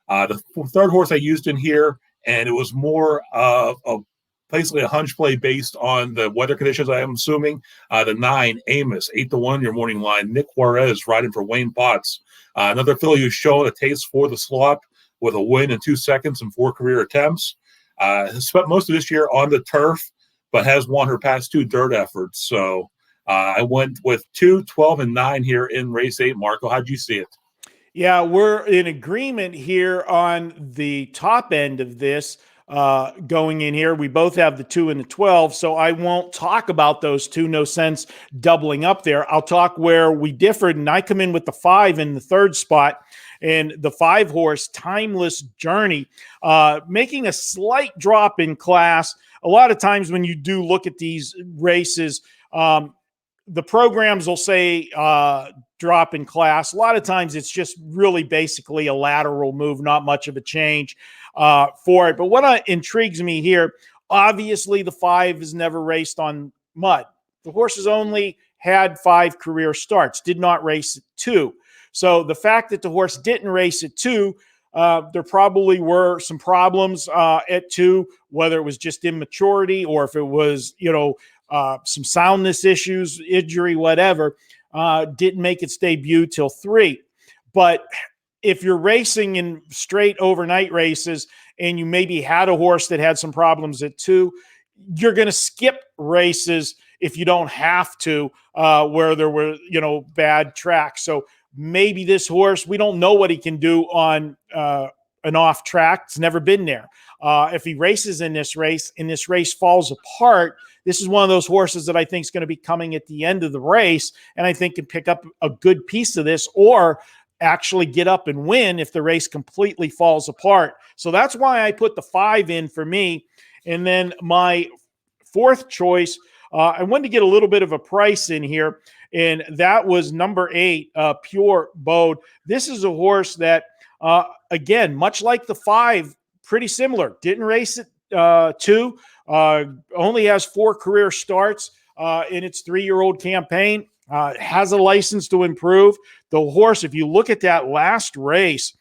The third horse I used in here, and it was more of basically a hunch play based on the weather conditions, I am assuming. The 9, Amos, 8-1, your morning line. Nick Juarez riding for Wayne Potts. Another filly who's shown a taste for the slop with a win in 2 seconds and 4 career attempts. Has spent most of this year on the turf, but has won her past 2 dirt efforts. So I went with 2, 12, and 9 here in race 8. Marco, how'd you see it? Yeah, we're in agreement here on the top end of this going in here. We both have the 2 and the 12, so I won't talk about those 2. No sense doubling up there. I'll talk where we differed, and I come in with the 5 in the 3rd spot. And the 5 horse Timeless Journey, making a slight drop in class. A lot of times when you do look at these races, the programs will say drop in class. A lot of times it's just really basically a lateral move, not much of a change for it. But what intrigues me here, obviously the 5 has never raced on mud. The horse has only had 5 career starts, did not race at 2. So the fact that the horse didn't race at 2, there probably were some problems at 2, whether it was just immaturity or if it was, some soundness issues, injury, whatever, didn't make its debut till 3. But if you're racing in straight overnight races and you maybe had a horse that had some problems at 2, you're going to skip races if you don't have to, where there were, bad tracks. So maybe this horse, we don't know what he can do on an off track. It's never been there. If he races in this race and this race falls apart, this is one of those horses that I think is going to be coming at the end of the race, and I think can pick up a good piece of this or actually get up and win if the race completely falls apart. So that's why I put the 5 in for me. And then my 4th choice, I wanted to get a little bit of a price in here, and that was number 8, Pure Bode. This is a horse that, again, much like the 5, pretty similar. Didn't race at 2, only has 4 career starts in its 3-year-old campaign, has a license to improve. The horse, if you look at that last race,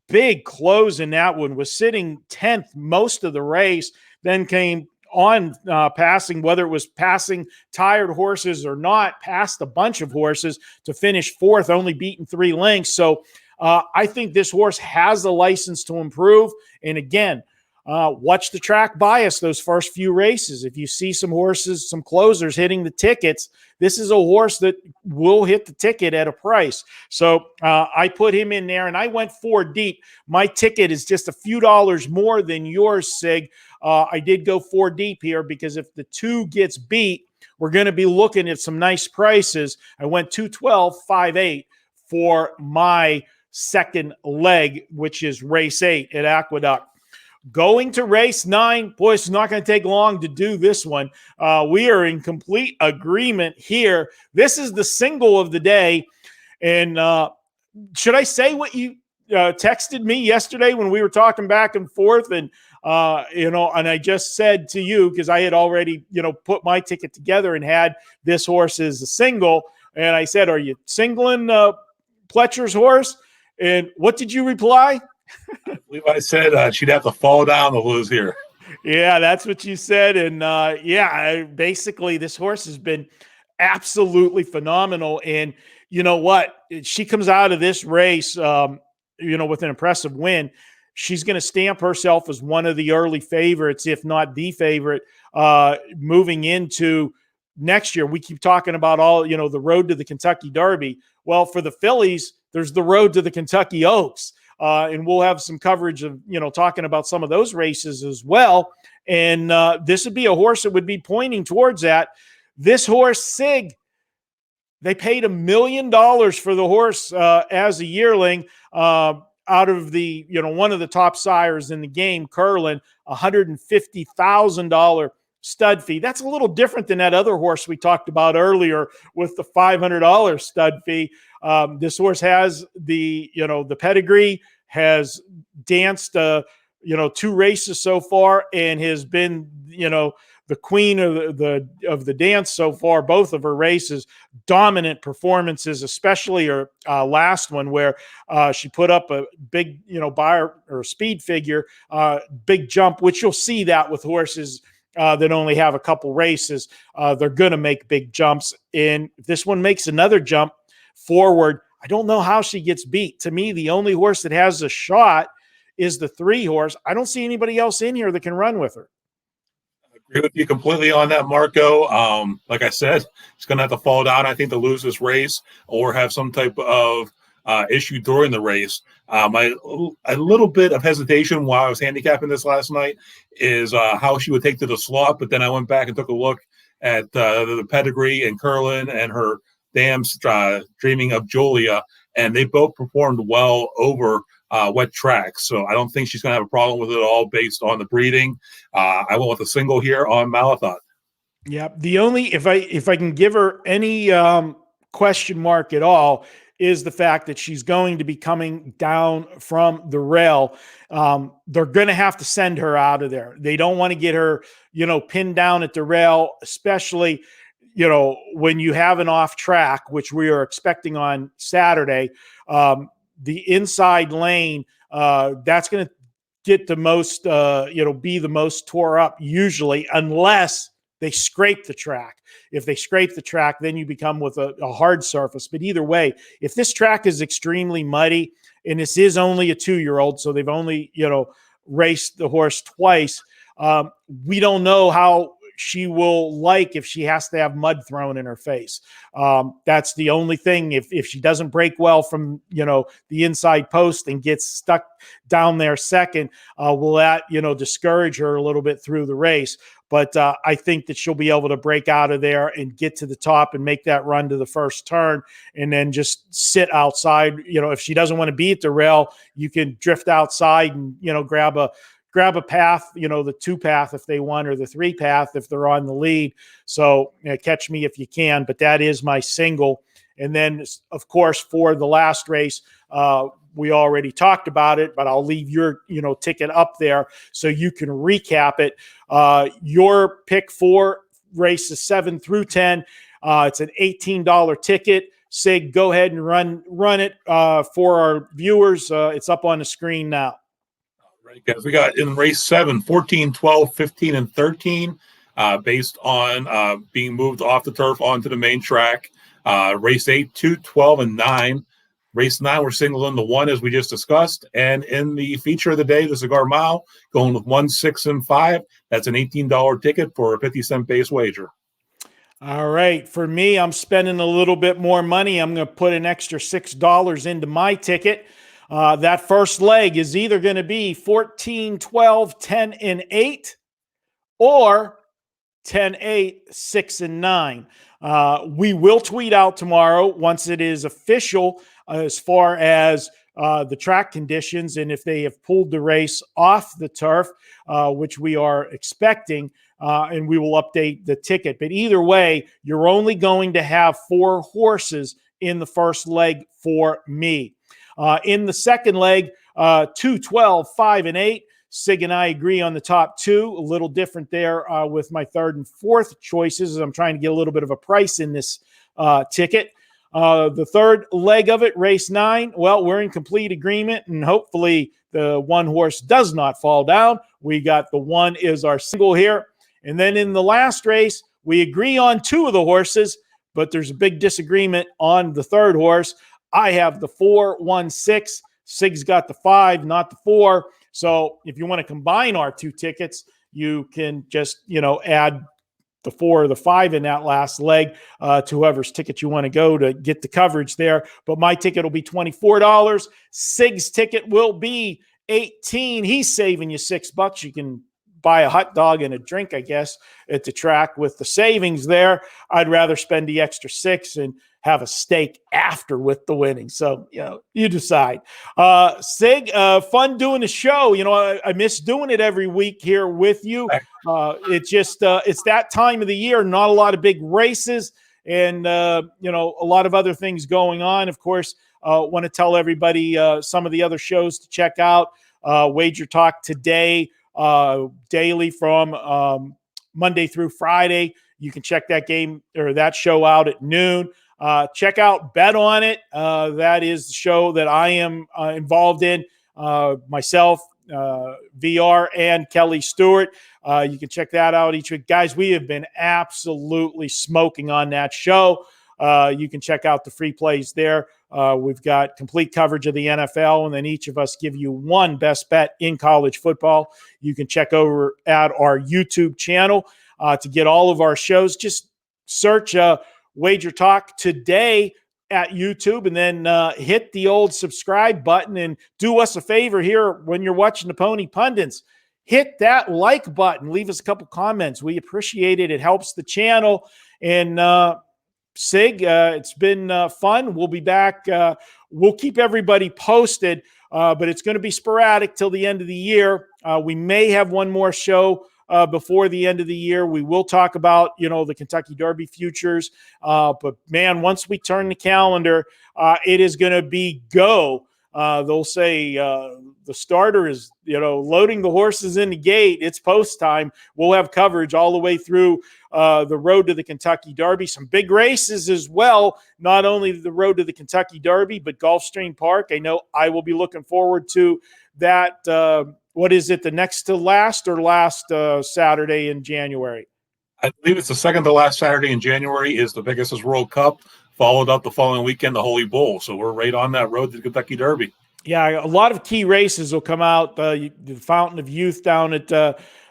big close in that one, was sitting 10th most of the race, then came on passing, whether it was passing tired horses or not, passed a bunch of horses to finish 4th, only beaten 3 lengths. So I think this horse has a license to improve. And again, watch the track bias those first few races. If you see some horses, some closers hitting the tickets, this is a horse that will hit the ticket at a price. So I put him in there, and I went 4 deep. My ticket is just a few dollars more than yours, Sig. I did go 4 deep here because if the 2 gets beat, we're going to be looking at some nice prices. I went 212, 5-8 for my second leg, which is race 8 at Aqueduct. Going to race 9, boy, it's not going to take long to do this one. We are in complete agreement here. This is the single of the day. And should I say what you texted me yesterday when we were talking back and forth, and and I just said to you, because I had already put my ticket together and had this horse as a single, and I said, "Are you singling Pletcher's horse?" And what did you reply? I believe I said she'd have to fall down to lose here. Yeah, that's what you said. And basically, this horse has been absolutely phenomenal. And you know what? She comes out of this race, with an impressive win. She's going to stamp herself as one of the early favorites, if not the favorite, moving into next year. We keep talking about the road to the Kentucky Derby. Well, for the fillies, there's the road to the Kentucky Oaks. And we'll have some coverage of, talking about some of those races as well. And this would be a horse that would be pointing towards that. This horse, Sig, they paid $1 million for the horse as a yearling out of the, one of the top sires in the game, Curlin, $150,000 stud fee. That's a little different than that other horse we talked about earlier with the $500 stud fee. This horse has the pedigree, has danced, 2 races so far, and has been, the queen of the dance so far, both of her races, dominant performances, especially her last one where she put up a big, bar or speed figure, big jump, which you'll see that with horses that only have a couple races. They're going to make big jumps. And if this one makes another jump forward, I don't know how she gets beat. To me, the only horse that has a shot is the 3 horse. I don't see anybody else in here that can run with her. I agree with you completely on that, Marco. Like I said, she's going to have to fall down, I think, to lose this race or have some type of issue during the race. A little bit of hesitation while I was handicapping this last night is how she would take to the slot, but then I went back and took a look at the pedigree and Curlin and her dams, Dreaming of Julia, and they both performed well over wet tracks. So I don't think she's going to have a problem with it at all based on the breeding. I went with a single here on Malathon. Yeah, the only if I can give her any question mark at all is the fact that she's going to be coming down from the rail. They're going to have to send her out of there. They don't want to get her, pinned down at the rail, especially, when you have an off track, which we are expecting on Saturday. The inside lane, that's going to get the most, be the most tore up usually, unless they scrape the track. If they scrape the track, then you become with a hard surface. But either way, if this track is extremely muddy, and this is only a 2-year-old, so they've only, raced the horse twice, we don't know how she will like if she has to have mud thrown in her face. That's the only thing. If she doesn't break well from, the inside post and gets stuck down there second, will that, discourage her a little bit through the race. But I think that she'll be able to break out of there and get to the top and make that run to the first turn and then just sit outside. If she doesn't want to be at the rail, you can drift outside and, grab a path, the 2 path if they want, or the 3 path if they're on the lead. So catch me if you can, but that is my single. And then, of course, for the last race, we already talked about it, but I'll leave your, ticket up there so you can recap it. Your pick for races 7 through 10. It's an $18 ticket. Sig, go ahead and run it for our viewers. It's up on the screen now. Right, guys. We got in race 7, 14, 12, 15, and 13, based on being moved off the turf onto the main track. Race 8, 2, 12, and 9. Race 9, we're singling the 1, as we just discussed. And in the feature of the day, the Cigar Mile, going with 1, 6, and 5. That's an $18 ticket for a 50-cent base wager. All right. For me, I'm spending a little bit more money. I'm going to put an extra $6 into my ticket. That first leg is either going to be 14, 12, 10, and 8, or 10, 8, 6, and 9. We will tweet out tomorrow once it is official as far as the track conditions and if they have pulled the race off the turf, which we are expecting, and we will update the ticket. But either way, you're only going to have 4 horses in the first leg for me. In the second leg, 2, 12, 5, and 8. Sig and I agree on the top two. A little different there with my third and fourth choices. I'm trying to get a little bit of a price in this ticket. The third leg of it, race 9, well, we're in complete agreement, and hopefully the one horse does not fall down. We got the one is our single here. And then in the last race, we agree on 2 of the horses, but there's a big disagreement on the third horse. I have the 4, 1, 6. Sig's got the 5, not the 4. So if you want to combine our 2 tickets, you can just, add the 4 or the 5 in that last leg to whoever's ticket you want to go to get the coverage there. But my ticket will be $24. Sig's ticket will be $18. He's saving you $6. You can buy a hot dog and a drink, I guess, at the track with the savings there. I'd rather spend the extra $6 and have a steak after with the winning. So, you decide. Sig, fun doing the show. I miss doing it every week here with you. It's just, it's that time of the year, not a lot of big races and, a lot of other things going on. Of course, want to tell everybody some of the other shows to check out. Wager Talk today, daily from Monday through Friday. You can check that game or that show out at noon. Check out Bet On It. That is the show that I am involved in, myself, VR, and Kelly Stewart. You can check that out each week. Guys, we have been absolutely smoking on that show. You can check out the free plays there. We've got complete coverage of the NFL, and then each of us give you one best bet in college football. You can check over at our YouTube channel to get all of our shows. Just search Wager Talk today at YouTube, and then hit the old subscribe button, and do us a favor here when you're watching the Pony Pundits. Hit that like button. Leave us a couple comments. We appreciate it. It helps the channel. And Sig, it's been fun. We'll be back. We'll keep everybody posted, but it's going to be sporadic till the end of the year. We may have one more show before the end of the year. We will talk about, the Kentucky Derby futures. But, man, once we turn the calendar, it is going to be go. They'll say the starter is, loading the horses in the gate. It's post time. We'll have coverage all the way through the road to the Kentucky Derby. Some big races as well. Not only the road to the Kentucky Derby, but Gulfstream Park. I know I will be looking forward to that. What is it, the next to last or last Saturday in January? I believe it's the second to last Saturday in January is the Pegasus World Cup, followed up the following weekend, the Holy Bull. So we're right on that road to the Kentucky Derby. Yeah, a lot of key races will come out. The Fountain of Youth down at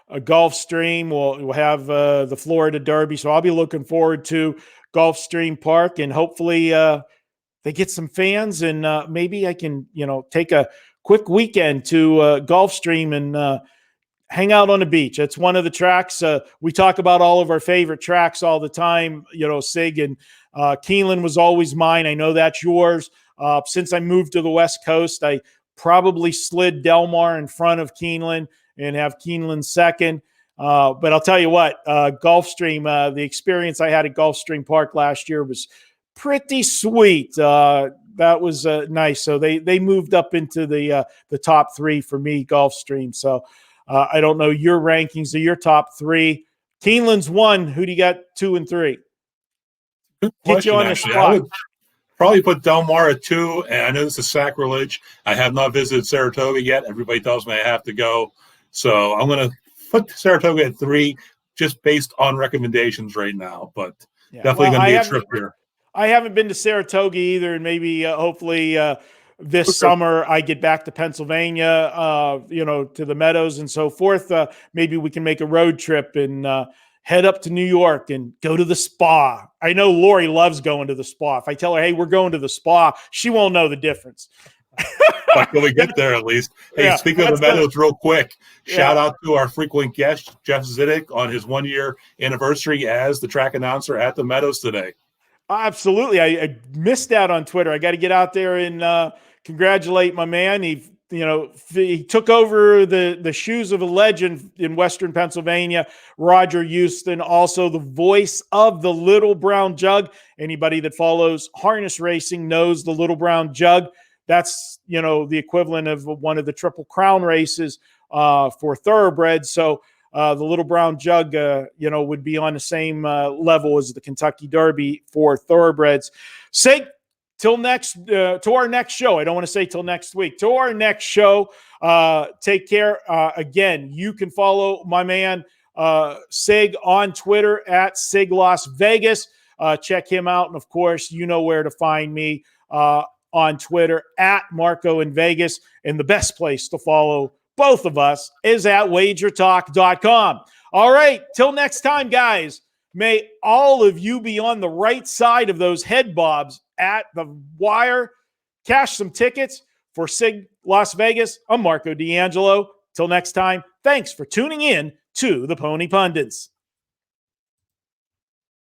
Gulfstream. We'll have the Florida Derby. So I'll be looking forward to Gulfstream Park, and hopefully they get some fans, and maybe I can, take a quick weekend to Gulfstream and hang out on the beach. It's one of the tracks. We talk about all of our favorite tracks all the time, Sig, and Keeneland was always mine. I know that's yours. Since I moved to the West Coast, I probably slid Del Mar in front of Keeneland and have Keeneland second. But I'll tell you what, Gulfstream, the experience I had at Gulfstream Park last year was pretty sweet. That was nice. So they moved up into the top 3 for me, Gulfstream. So I don't know your rankings of your top 3. Keeneland's 1. Who do you got 2 and 3? Good Get question, you on the actually. spot. I would probably put Del Mar at 2, and I know this is sacrilege. I have not visited Saratoga yet. Everybody tells me I have to go. So I'm going to put Saratoga at 3 just based on recommendations right now. But definitely going to be a trip here. I haven't been to Saratoga either, and maybe hopefully this summer I get back to Pennsylvania, to the Meadows and so forth. Maybe we can make a road trip and head up to New York and go to the spa. I know Lori loves going to the spa. If I tell her, hey, we're going to the spa, she won't know the difference. When we get there, at least. Hey, speaking of the Meadows, real quick, shout out to our frequent guest, Jeff Zidek, on his 1-year anniversary as the track announcer at the Meadows today. Absolutely. I missed that on Twitter. I got to get out there and congratulate my man. He took over the shoes of a legend in Western Pennsylvania, Roger Houston, also the voice of the Little Brown Jug. Anybody that follows harness racing knows the Little Brown Jug. That's, the equivalent of one of the Triple Crown races for Thoroughbred. So the Little Brown Jug, would be on the same level as the Kentucky Derby for Thoroughbreds. Sig, till next, to our next show. I don't want to say till next week. To our next show. Take care. Again, you can follow my man Sig on Twitter at Sig Las Vegas. Check him out. And of course, you know where to find me on Twitter at Marco in Vegas. And the best place to follow both of us is at wagertalk.com. All right. Till next time, guys. May all of you be on the right side of those head bobs at the wire. Cash some tickets. For Sig Las Vegas, I'm Marco D'Angelo. Till next time, thanks for tuning in to the Pony Pundits.